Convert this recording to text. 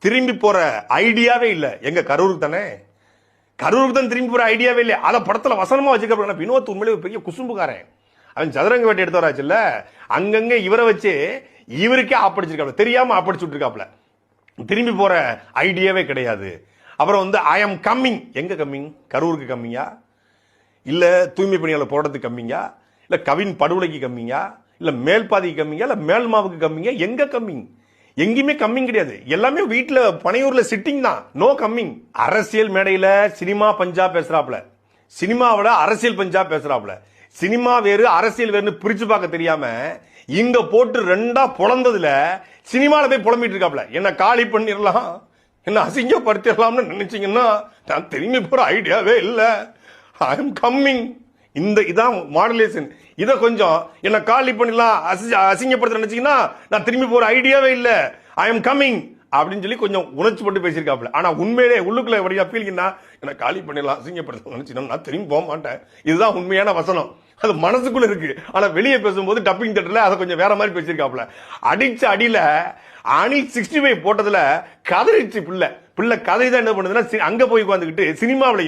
திரும்பி போற ஐடியாவே இல்ல. எங்க கரூருக்கு தானே, கரூருக்கு தான் திரும்பி போற ஐடியாவே இல்லை. அதை படத்துல வசனமா வச்சுக்க. வினோத் உண்மையிலே பெரிய குசும்புக்காரன். அவன் சதுரங்க வேட்டை எடுத்து வராச்சுல்ல, அங்கங்க இவரை வச்சு இவருக்கே ஆப்படிச்சிருக்காப்ல, தெரியாம ஆப்படிச்சு விட்டுருக்காப்ல. திரும்பி போற ஐடியாவே கிடையாது. அப்புறம் வந்து ஐ எம் கம்மிங். எங்க கம்மிங்? கரூருக்கு கம்மியா, இல்ல தூய்மை பணியாளர் போடுறதுக்கு கம்மிங்கா, இல்ல கவின் படுகொலைக்கு கம்மிங்கா, இல்ல மேல்பாதிக்கு கம்மிங்கா, இல்ல மேல்மாவுக்கு கம்மிங்கா? எங்க கம்மிங்? எங்கேயுமே கம்மிங் கிடையாது. எல்லாமே வீட்டுல பனையூர்ல சிட்டிங் தான். No coming. அரசியல் மேடையில சினிமா பஞ்சா பேசுறாப்ல, சினிமாவில அரசியல் பஞ்சா பேசுறாப்ல. சினிமா வேறு அரசியல் வேறுனு பிரிச்சு பார்க்க தெரியாம இங்க போட்டு ரெண்டா பொழந்ததுல சினிமால போய் புலம்பிட்டு இருக்காப்ல. என்ன காலி பண்ணிடலாம், என்ன அசிங்கப்படுத்திடலாம்னு நினைச்சீங்கன்னா நான் திரும்பி போற ஐடியாவே இல்ல. I am coming. இதான் மாடுலேஷன். இதை கொஞ்சம் என்ன காலி பண்ணிடலாம், அசிங்கப்படுத்த நினைச்சீங்கன்னா நான் திரும்பி போற ஐடியாவே இல்ல. ஐ எம் கம்மிங் அப்படின்னு சொல்லி கொஞ்சம் உணர்ச்சி போட்டு பேசியிருக்காப்ல. ஆனா உண்மையிலே உள்ளுக்குள்ள வழியா ஃபீலிங்னா என்ன காலி பண்ணிடலாம், அசிங்கப்படுத்த நினைச்சீங்கன்னா நான் திரும்பி போக மாட்டேன். இதுதான் உண்மையான வசனம். அது மனசுக்குள்ள இருக்கு. ஆனா வெளியே பேசும்போது டப்பிங் தியேட்டர்ல அதை கொஞ்சம் வேற மாதிரி பேசியிருக்காப்ல. அடிச்ச அடியில அணில் 65 போட்டதுல கதறிச்சு பிள்ளை. கதை தான் என்ன பண்ணுதுன்னா அங்க போய் உட்காந்துக்கிட்டு சினிமாவில